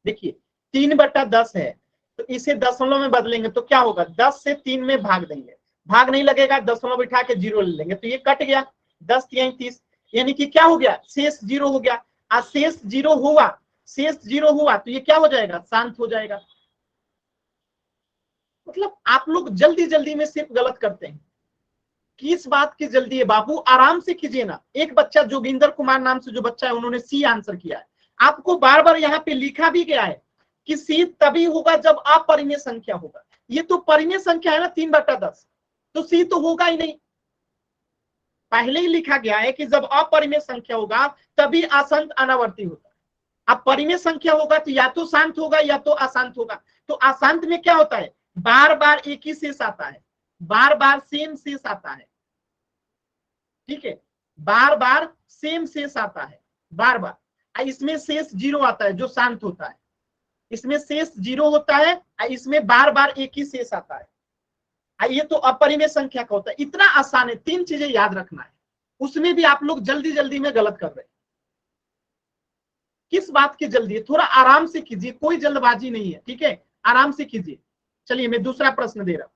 देखिए 3/10 है तो इसे दशमलव में बदलेंगे तो क्या होगा? 10 से 3 में भाग देंगे, भाग नहीं लगेगा, दशमलव बिठा के 0 ले लेंगे तो ये कट गया। 10 3 30, यानी कि क्या हो गया? शेष 0 हो गया। आज शेष 0 हुआ, शेष 0 हुआ तो ये क्या हो जाएगा? शांत हो जाएगा। मतलब आप लोग जल्दी जल्दी में सिर्फ गलत करते हैं। किस बात की जल्दी है बाबू? आराम से कीजिए ना। एक बच्चा जोगिंदर कुमार नाम से जो बच्चा है उन्होंने सी आंसर किया है। आपको बार बार यहाँ पे लिखा भी गया है कि सी तभी होगा जब अपरिमेय संख्या होगा। ये तो परिमेय संख्या है ना 3/10, तो सी तो होगा ही नहीं। पहले ही लिखा गया है कि जब अपरिमेय संख्या होगा तभी अशांत अनावर्ती होगा। अब परिमेय संख्या होगा तो या तो शांत होगा या तो अशांत होगा। तो अशांत में क्या होता है? बार बार एक ही शेष आता है, बार बार सेम शेष आता है। ठीक है, बार बार सेम शेष आता है, बार बार। इसमें शेष 0 आता है जो शांत होता है, इसमें शेष 0 होता है, इसमें बार बार एक ही शेष आता है। ये तो अपरिमेय संख्या का होता है। इतना आसान है, 3 चीजें याद रखना है। उसमें भी आप लोग जल्दी जल्दी में गलत कर रहे हैं। किस बात की जल्दी है? थोड़ा आराम से कीजिए, कोई जल्दबाजी नहीं है। ठीक है, आराम से कीजिए। चलिए मैं दूसरा प्रश्न दे रहा हूं।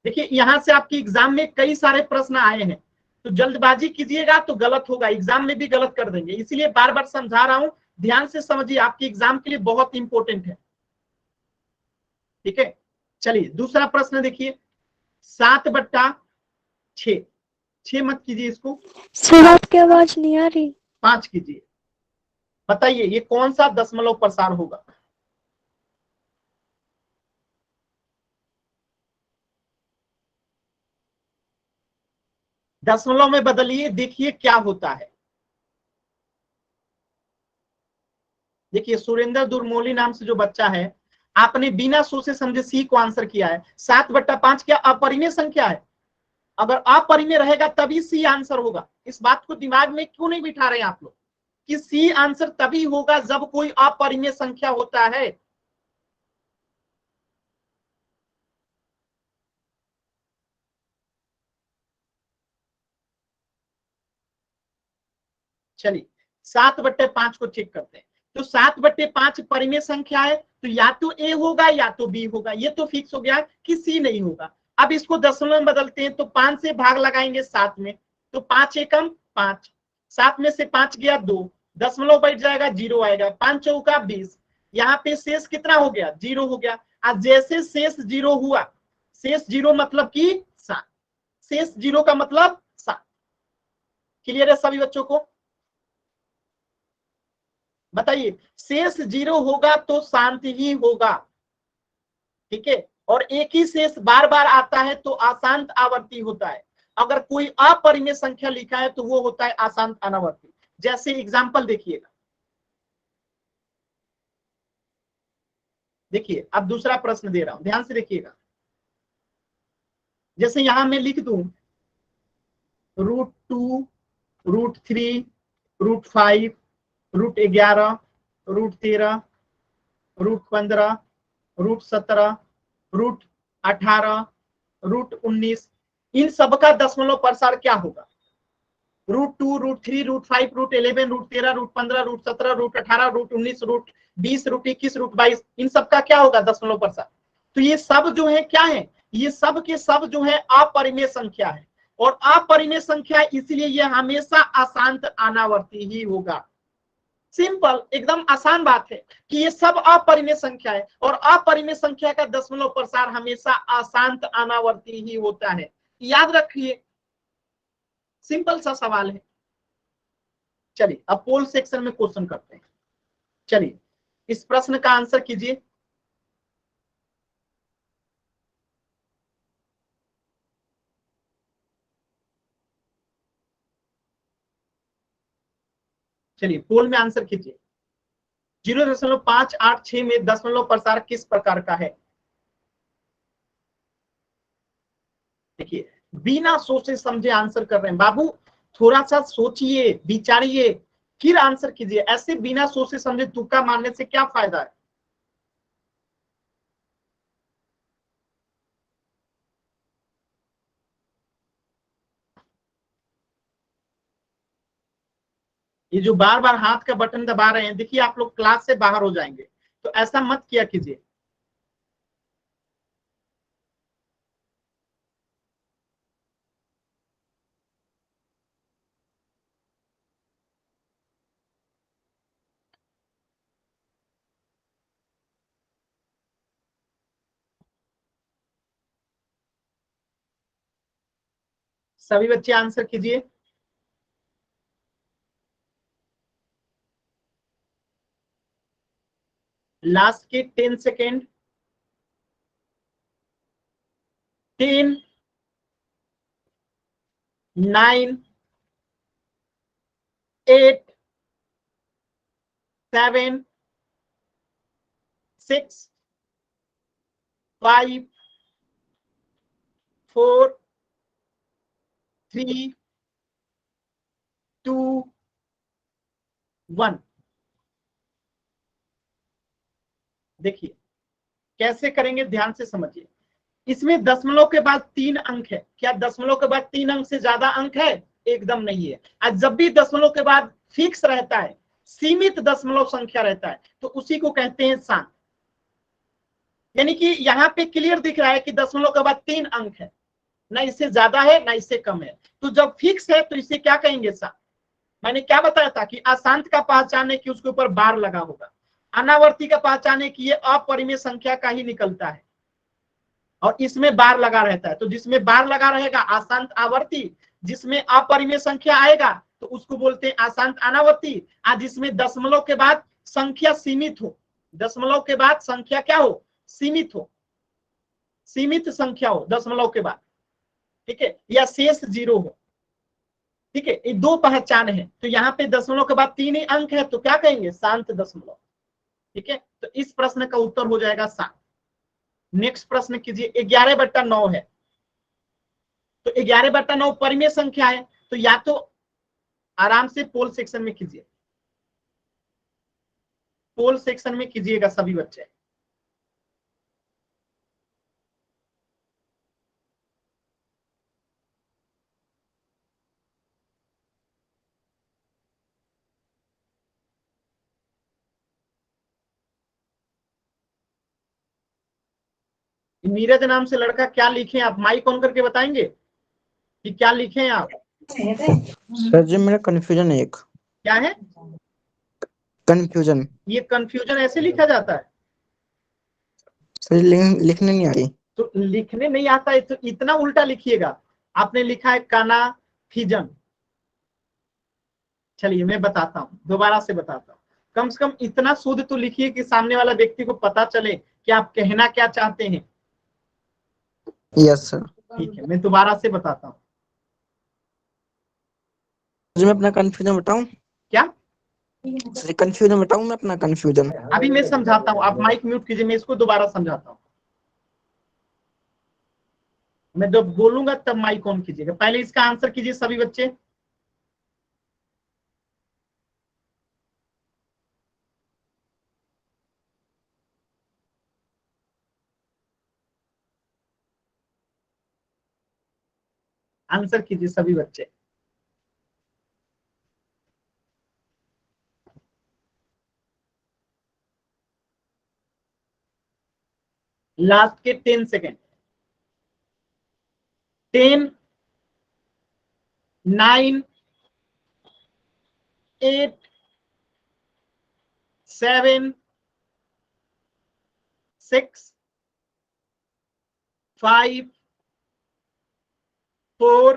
देखिए यहां से आपके एग्जाम में कई सारे प्रश्न आए हैं, तो जल्दबाजी कीजिएगा तो गलत होगा, एग्जाम में भी गलत कर देंगे। इसलिए बार बार समझा रहा हूं, ध्यान से समझिए, आपके एग्जाम के लिए बहुत इंपॉर्टेंट है। ठीक है, चलिए दूसरा प्रश्न देखिए, 7/6, 6 मत कीजिए इसको, सर आपकी आवाज नहीं आ रही। 5 कीजिए। बताइए ये कौन सा दशमलव प्रसार होगा? दशमलव में बदलिए, देखिए क्या होता है। देखिए सुरेंद्र दुर्मोली नाम से जो बच्चा है, आपने बिना सोचे समझे सी को आंसर किया है। 7/5 क्या अपरिमेय संख्या है? अगर अपरिमेय रहेगा तभी सी आंसर होगा। इस बात को दिमाग में क्यों नहीं बिठा रहे आप लोग कि सी आंसर तभी होगा जब कोई अपरिमेय संख्या होता है। चलिए 7/5 को चेक करते हैं। तो 7/5 परिमेय संख्या है, तो या तो ए होगा या तो बी होगा। ये तो फिक्स हो गया कि सी नहीं होगा। अब इसको दशमलव में बदलते हैं तो 5 से भाग लगाएंगे 7 में, तो 5 एकम 5, 7 में से 5 गया 2, दशमलव बैठ जाएगा 0 आएगा, 5 चौका 20। यहाँ पे शेष कितना हो गया? 0 हो गया। आज जैसे शेष 0 हुआ, शेष 0 मतलब कि 7, शेष 0 का मतलब 7। क्लियर है सभी बच्चों को? बताइए, शेष 0 होगा तो शांत ही होगा। ठीक है, और एक ही शेष बार बार आता है तो अशांत आवर्ती होता है। अगर कोई अपरिमेय संख्या लिखा है तो वो होता है अशांत अनावर्ती। जैसे एग्जांपल देखिएगा, देखिए अब दूसरा प्रश्न दे रहा हूं, ध्यान से देखिएगा। जैसे यहां मैं लिख दूं √2, √3, √5, √11, √13, √15, √17, √18, √19, इन सब का दशमलव प्रसार क्या होगा? √2, √3, √5, √11, √13, √15, √17, √18, √19, √20, √21, √22, इन सब का क्या होगा दशमलव प्रसार? तो ये सब जो है क्या है? ये सब के सब जो है अपरिमेय संख्या है, और अपरिमेय संख्या इसलिए ये हमेशा अशांत अनावर्ती ही होगा। सिंपल, एकदम आसान बात है कि ये सब अपरिमेय संख्या है, और अपरिमेय संख्या का दशमलव प्रसार हमेशा अशांत अनावर्ती ही होता है। याद रखिए, सिंपल सा सवाल है। चलिए अब पोल सेक्शन में क्वेश्चन करते हैं। चलिए इस प्रश्न का आंसर कीजिए। चलिए पोल में आंसर कीजिए। 0.586 में दशमलव प्रसार किस प्रकार का है? देखिए बिना सोचे समझे आंसर कर रहे हैं बाबू, थोड़ा सा सोचिए विचारिए फिर आंसर कीजिए। ऐसे बिना सोचे समझे तुक्का मारने से क्या फायदा है? ये जो बार बार हाथ का बटन दबा रहे हैं, देखिए आप लोग क्लास से बाहर हो जाएंगे, तो ऐसा मत किया कीजिए। सभी बच्चे आंसर कीजिए। लास्ट के 10 सेकेंड। 10, 9, 8, 7, 6, 5, 4, 3, 2, 1। देखिए कैसे करेंगे, ध्यान से समझिए। इसमें दशमलव के बाद 3 अंक है। क्या दशमलव के बाद 3 अंक से ज्यादा अंक है? एकदम नहीं है। आज जब भी दशमलव के बाद फिक्स रहता है, सीमित दशमलव संख्या रहता है, तो उसी को कहते हैं शांत। यानी कि यहाँ पे क्लियर दिख रहा है कि दशमलव के बाद 3 अंक है, ना इससे ज्यादा है ना इससे कम है। तो जब फिक्स है तो इसे क्या कहेंगे? शांत। मैंने क्या बताया था कि अशांत का पहचाने की उसके ऊपर बार लगा होगा, अनावर्ती का पहचाने की ये अपरिमेय संख्या का ही निकलता है और इसमें बार लगा रहता है। तो जिसमें बार लगा रहेगा अशांत आवर्ती, जिसमें अपरिमेय संख्या आएगा तो उसको बोलते हैं अशांत अनावर्ती। आज जिसमें दशमलव के बाद संख्या सीमित हो, दशमलव के बाद संख्या क्या हो? सीमित हो, सीमित संख्या हो दशमलव के बाद, ठीक है, या शेष 0 हो, ठीक है, ये 2 पहचान है। तो यहाँ पे दशमलव के बाद 3 ही अंक है, तो क्या कहेंगे? शांत दशमलव। ठीक है, तो इस प्रश्न का उत्तर हो जाएगा शांत। नेक्स्ट प्रश्न कीजिए। 11/9 है, तो 11/9 परिमेय संख्या है, तो या तो आराम से पोल सेक्शन में कीजिए, पोल सेक्शन में कीजिएगा सभी बच्चे। नीरज नाम से लड़का क्या लिखे आप? माइक ऑन करके बताएंगे कि क्या लिखे हैं आप? सर जी मेरा कंफ्यूजन है एक। क्या है कंफ्यूजन? ये? कंफ्यूजन ऐसे लिखा जाता है? सर लिखने नहीं आ रही। तो लिखने नहीं आता है तो इतना उल्टा लिखिएगा। आपने लिखा है कनाफिजन। चलिए मैं बताता हूँ, दोबारा से बताता हूँ। कम से कम इतना शुद्ध तो लिखिए कि सामने वाला व्यक्ति को पता चले कि आप कहना क्या चाहते हैं। Yes sir. ठीक है, मैं दोबारा से बताता हूँ। सर मैं अपना कंफ्यूजन बताऊं? क्या? सर कंफ्यूजन बताऊं मैं अपना कंफ्यूजन? अभी मैं समझाता हूँ, आप माइक म्यूट कीजिए, मैं इसको दोबारा समझाता हूँ। मैं जब बोलूंगा तब माइक ऑन कीजिएगा। पहले इसका आंसर कीजिए सभी बच्चे। आंसर कीजिए सभी बच्चे। लास्ट के 10 सेकेंड। 10, 9, 8, 7, 6, 5, 4,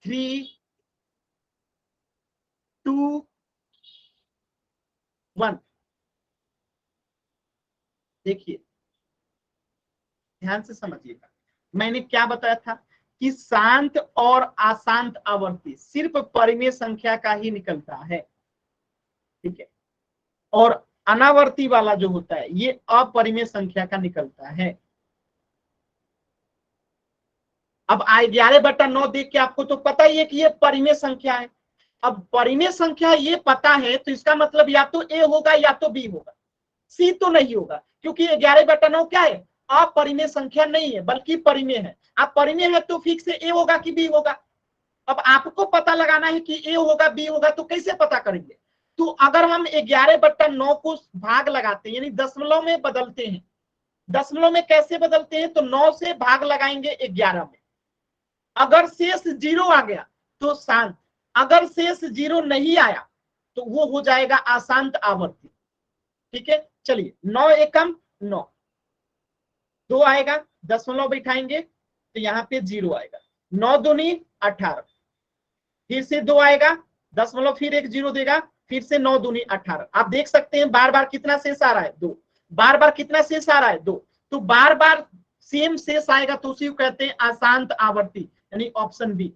3, 2, 1। देखिए ध्यान से समझिएगा, मैंने क्या बताया था कि शांत और अशांत आवर्ती सिर्फ परिमेय संख्या का ही निकलता है, ठीक है, और अनावर्ती वाला जो होता है ये अपरिमेय संख्या का निकलता है। अब 11/9 देख के आपको तो पता ही है कि ये परिमेय संख्या है। अब परिमेय संख्या ये पता है तो इसका मतलब या तो ए होगा या तो बी होगा, सी तो नहीं होगा, क्योंकि 11/9 क्या है, अपरिमेय संख्या नहीं है बल्कि परिमेय है। आप परिमेय है तो फिक्स ए होगा कि बी होगा। अब आपको पता लगाना है कि ए होगा बी होगा, तो कैसे पता करेंगे? तो अगर हम 11/9 को भाग लगाते हैं यानी दशमलव में बदलते हैं, दशमलव में कैसे बदलते हैं, तो 9 से भाग लगाएंगे 11 में, अगर शेष 0 आ गया तो शांत, अगर शेष 0 नहीं आया तो वो हो जाएगा अशांत आवर्ती, ठीक है। चलिए 9 एकम 9, 2 आएगा, दशमलव बैठाएंगे तो यहाँ पे 0 आएगा, 9 दूनी 18, फिर से 2 आएगा, दशमलव फिर एक 0 देगा, फिर से 9 दूनी 18। आप देख सकते हैं बार बार कितना शेष आ रहा है, 2, बार बार कितना शेष आ रहा है, 2, तो बार बार सेम शेष आएगा तो उसी को कहते हैं अशांत आवर्ती, यानी ऑप्शन बी।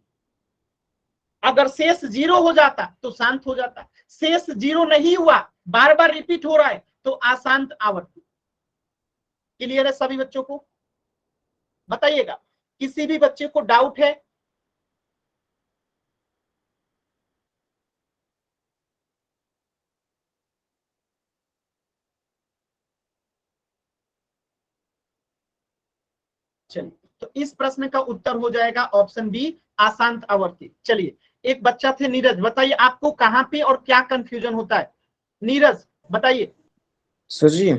अगर शेष 0 हो जाता तो शांत हो जाता, शेष 0 नहीं हुआ, बार बार रिपीट हो रहा है तो अशांत आवर्ती। क्लियर है सभी बच्चों को? बताइएगा, किसी भी बच्चे को डाउट है? चलिए, तो इस प्रश्न का उत्तर हो जाएगा ऑप्शन बी, अशांत आवर्ती। चलिए, एक बच्चा थे नीरज, बताइए आपको कहां पे और क्या कंफ्यूजन होता है? नीरज बताइए। सर जी,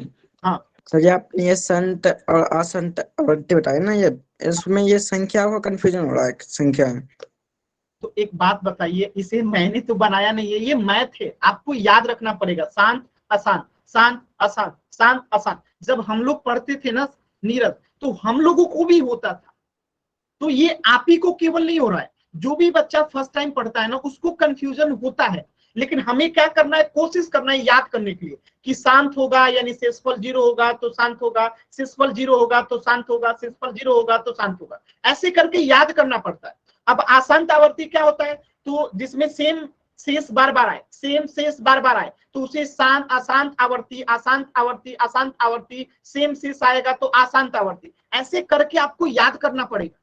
हाँ सर जी आपने ये संत और असंत आवर्ती बताया ना, ये इसमें ये संख्या का कंफ्यूजन हो रहा है, संख्या में। तो एक बात बताइए, इसे मैंने तो बनाया नहीं है, ये मैथ है, आपको याद रखना पड़ेगा। शांत अशांत, शांत अशांत, शांत अशांत, जब हम लोग पढ़ते थे ना नीरज, तो हम लोगों को भी होता था। तो ये आप ही को केवल नहीं हो रहा है, जो भी बच्चा फर्स्ट टाइम पढ़ता है ना उसको कंफ्यूजन होता है। लेकिन हमें क्या करना है, कोशिश करना है याद करने के लिए कि शांत होगा यानी शेषफल 0 होगा तो शांत होगा, शेषफल 0 होगा तो शांत होगा, शेषफल 0 होगा तो शांत होगा, ऐसे करके याद करना पड़ता है। अब अशांत आवर्ती क्या होता है, तो जिसमें सेम शेष बार बार आए, सेम शेष बार बार आए तो उसे शांत अशांत आवर्ती, अशांत आवर्ती, अशांत आवर्ती, सेम शेष आएगा तो अशांत आवर्ती, ऐसे करके आपको याद करना पड़ेगा।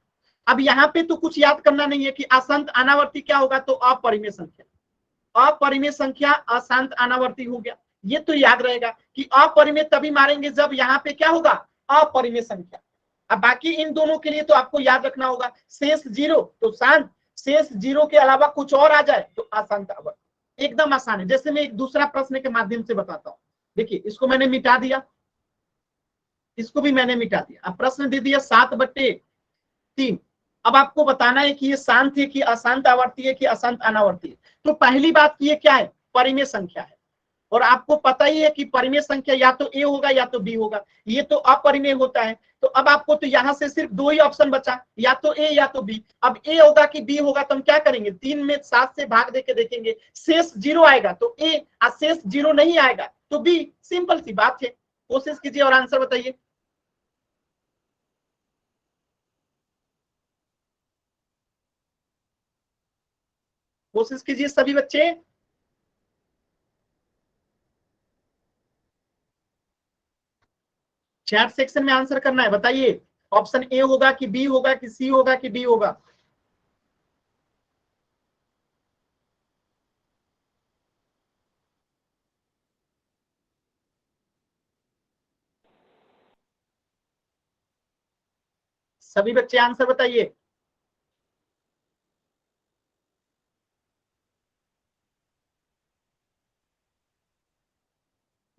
अब यहाँ पे तो कुछ याद करना नहीं है कि अशांत अनावर्ती क्या होगा, तो अपरिमेय संख्या, अपरिमेय संख्या अशांत अनावर्ती हो गया, ये तो याद रहेगा कि अपरिमेय तभी मारेंगे जब यहाँ पे क्या होगा, अपरिमेय संख्या। अब बाकी इन दोनों के लिए तो आपको याद रखना होगा, शेष 0 तो शांत, शेष 0 के अलावा कुछ और आ जाए तो अशांत आवर्ती। एकदम आसान है। जैसे मैं एक दूसरा प्रश्न के माध्यम से बताता हूँ, देखिए इसको मैंने मिटा दिया, इसको भी मैंने मिटा दिया। अब प्रश्न दे दिया 7/3। अब आपको बताना है कि ये शांत है कि अशांत आवर्ती है कि अशांत अनावर्ती है। तो पहली बात ये क्या है, परिमेय संख्या है, और आपको पता ही है कि परिमेय संख्या या तो ए होगा या तो बी होगा, ये तो अपरिमेय होता है। तो अब आपको तो यहां से सिर्फ 2 ही ऑप्शन बचा, या तो ए या तो बी। अब ए होगा कि बी होगा तो हम क्या करेंगे, 3 में 7 से भाग देके देखेंगे, शेष 0 आएगा तो ए और शेष 0 नहीं आएगा तो बी, सिंपल सी बात है। कोशिश कीजिए और आंसर बताइए। कोशिश कीजिए सभी बच्चे। चैट सेक्शन में आंसर करना है, बताइए ऑप्शन ए होगा कि बी होगा कि सी होगा कि डी होगा। सभी बच्चे आंसर बताइए।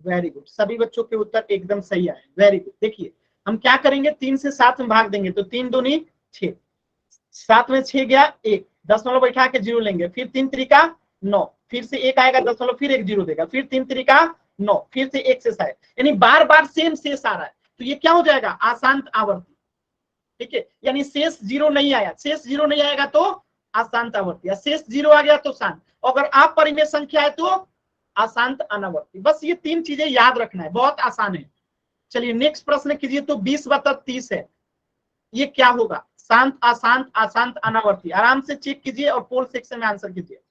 वेरी गुड, सभी बच्चों के उत्तर एकदम सही आए, वेरी गुड। देखिए हम क्या करेंगे, 3 से 7 में भाग देंगे तो 3 दूनी 6, 7 में 6 गया 1, दशमलव बैठा के 0 लेंगे, फिर 3 त्रिका 9, फिर से 1 आएगा दशमलव, फिर एक 0 देगा, फिर 3 त्रिका 9, फिर से 1 शेष आएगा, यानी बार बार सेम शेष आ रहा है। तो ये क्या हो जाएगा, अशांत आवर्ती, ठीक है। यानी शेष 0 नहीं आया, शेष 0 नहीं आएगा तो अशांत आवर्ती, शेष 0 आ गया तो शांत, अगर अपरिमेय संख्या है तो अशांत अनावर्ती। बस ये 3 चीजें याद रखना है, बहुत आसान है। चलिए नेक्स्ट प्रश्न कीजिए। तो 20/30 है, ये क्या होगा, शांत अशांत अशांत अनावर्ती। आराम से चेक कीजिए और पोल सेक्शन में आंसर कीजिए।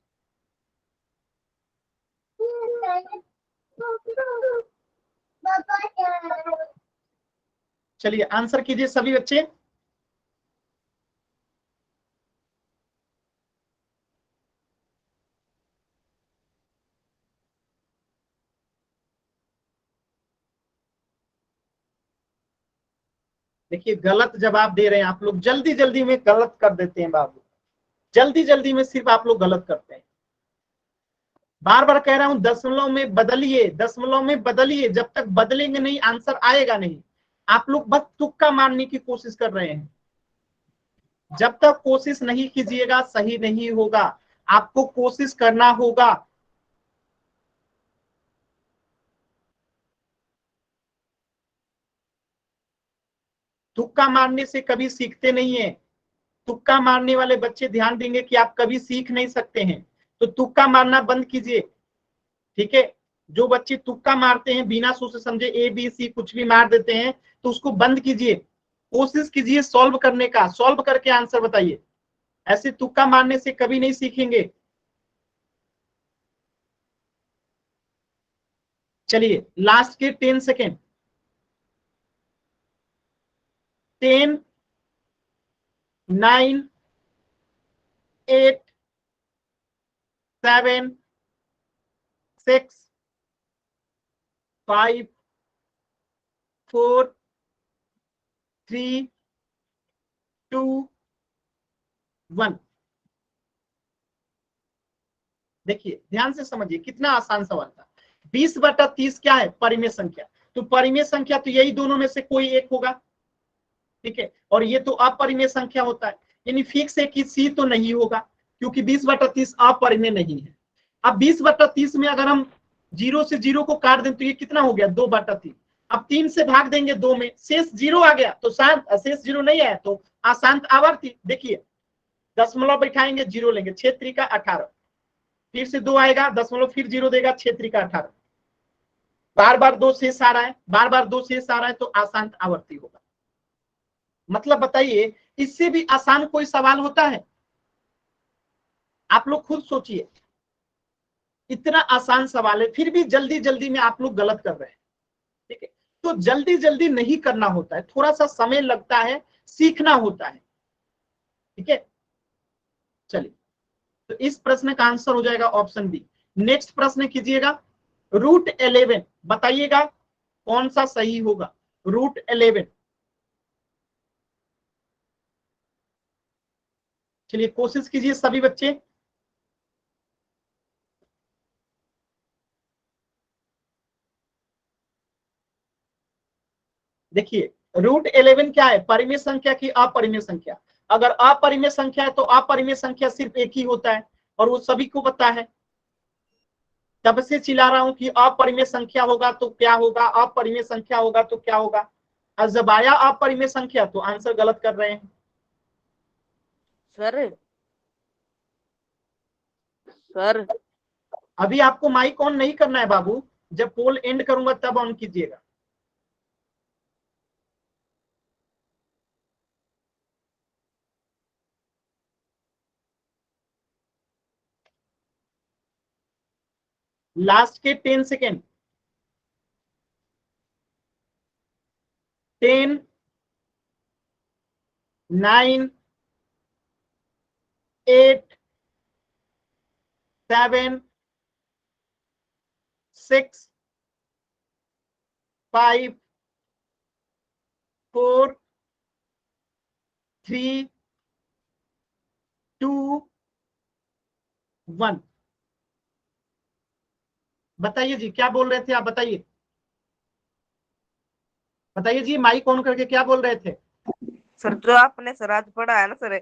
चलिए आंसर कीजिए सभी बच्चे। देखिए गलत जवाब दे रहे हैं आप लोग, जल्दी जल्दी में गलत कर देते हैं बाबू, जल्दी जल्दी में सिर्फ आप लोग गलत करते हैं। बार बार कह रहा हूं दशमलव में बदलिए, दशमलव में बदलिए, जब तक बदलेंगे नहीं आंसर आएगा नहीं। आप लोग बस तुक्का मारने की कोशिश कर रहे हैं, जब तक कोशिश नहीं कीजिएगा सही नहीं होगा, आपको कोशिश करना होगा। तुक्का मारने से कभी सीखते नहीं है, तुक्का मारने वाले बच्चे ध्यान देंगे कि आप कभी सीख नहीं सकते हैं, तो तुक्का मारना बंद कीजिए, ठीक है। जो बच्चे तुक्का मारते हैं बिना सोचे समझे ए बी सी कुछ भी मार देते हैं, तो उसको बंद कीजिए, कोशिश कीजिए सॉल्व करने का, सॉल्व करके आंसर बताइए। ऐसे तुक्का मारने से कभी नहीं सीखेंगे। चलिए लास्ट के 10 सेकेंड। 10 9 8 7 6 5 4 3 2 1। देखिए ध्यान से समझिए कितना आसान सवाल था। 20/30 क्या है? परिमेय संख्या। तो परिमेय संख्या तो यही दोनों में से कोई एक होगा, ठीक है। और ये तो अपरिमेय संख्या होता है, यानी फिक्स है कि सी तो नहीं होगा, क्योंकि 20/30 अपरिमेय नहीं है। अब 20/30 में अगर हम 0 से 0 को काट दें तो ये कितना हो गया? 2/3। अब 3 से भाग देंगे 2 में, शेष 0 आ गया, तो शांत, शेष 0 नहीं आया तो अशांत आवर्ती। देखिए दशमलव बैठाएंगे 0 लेंगे, 6 × 18, फिर से 2 आएगा, दशमलव फिर 0 देगा, 6 × 18। बार बार 2 शेष आ रहा है, बार बार 2 शेष आ रहा है, तो अशांत आवर्ती होगा। मतलब बताइए इससे भी आसान कोई सवाल होता है? आप लोग खुद सोचिए, इतना आसान सवाल है फिर भी जल्दी जल्दी में आप लोग गलत कर रहे हैं, ठीक है। तो जल्दी जल्दी नहीं करना होता है, थोड़ा सा समय लगता है, सीखना होता है, ठीक है। चलिए तो इस प्रश्न का आंसर हो जाएगा ऑप्शन बी। नेक्स्ट प्रश्न कीजिएगा, √11 बताइएगा कौन सा सही होगा? √11। चलिए कोशिश कीजिए सभी बच्चे। देखिए √11 क्या है? परिमेय संख्या की अपरिमेय संख्या। अगर अपरिमेय संख्या है तो अपरिमेय संख्या सिर्फ एक ही होता है, और वो सभी को पता है। तब से चिल्ला रहा हूं कि अपरिमेय संख्या होगा तो क्या होगा, अपरिमेय संख्या होगा तो क्या होगा। और जब आया अपरिमेय संख्या तो आंसर गलत कर रहे हैं। सर सर अभी आपको माइक ऑन नहीं करना है बाबू, जब पोल एंड करूंगा तब ऑन कीजिएगा। लास्ट के 10 सेकेंड। 10 9 8 7 6 5 4 3 2 1। बताइए जी क्या बोल रहे थे आप? बताइए बताइए जी, माइक ऑन करके क्या बोल रहे थे? सर जो आपने सर आज पढ़ा है ना सर,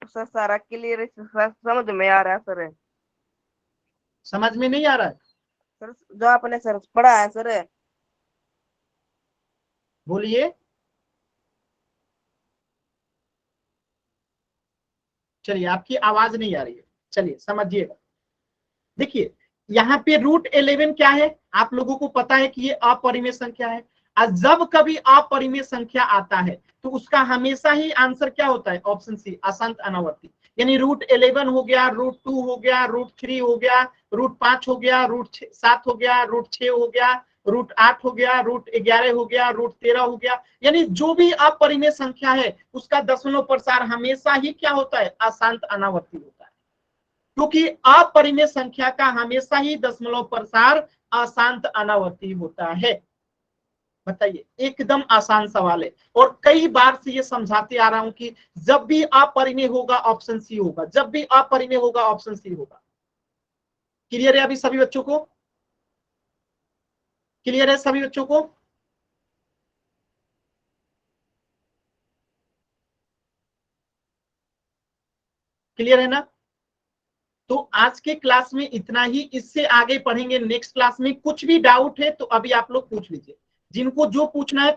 सर सारा क्लियर समझ में आ रहा है सर। समझ में नहीं आ रहा है? सर जो आपने सर पढ़ा है सर, बोलिए। चलिए आपकी आवाज नहीं आ रही है, चलिए समझिएगा। देखिए यहाँ पे √11 क्या है? आप लोगों को पता है कि ये अपरिमेय संख्या है। जब कभी अपरिमेय संख्या आता है तो उसका हमेशा ही आंसर क्या होता है, ऑप्शन सी असंत अनावर्ती। यानी √11 हो गया, √2 हो गया, √3 हो गया, √5 हो गया, √7 हो गया, √6 हो गया, √8 हो गया, √11 हो गया, √13 हो गया। यानी जो भी अपरिमेय संख्या है उसका दशमलव प्रसार हमेशा ही क्या होता है, अशांत अनावर्ती होता है, क्योंकि अपरिमेय संख्या का हमेशा ही दशमलव प्रसार अशांत अनावर्ती होता है। बताइए, एकदम आसान सवाल है और कई बार से ये समझाते आ रहा हूं कि जब भी अपरिमेय होगा ऑप्शन सी होगा, जब भी अपरिमेय होगा ऑप्शन सी होगा। क्लियर है अभी सभी बच्चों को? क्लियर है सभी बच्चों को? क्लियर है ना? तो आज के क्लास में इतना ही, इससे आगे पढ़ेंगे नेक्स्ट क्लास में। कुछ भी डाउट है तो अभी आप लोग पूछ लीजिए, जिनको जो पूछना है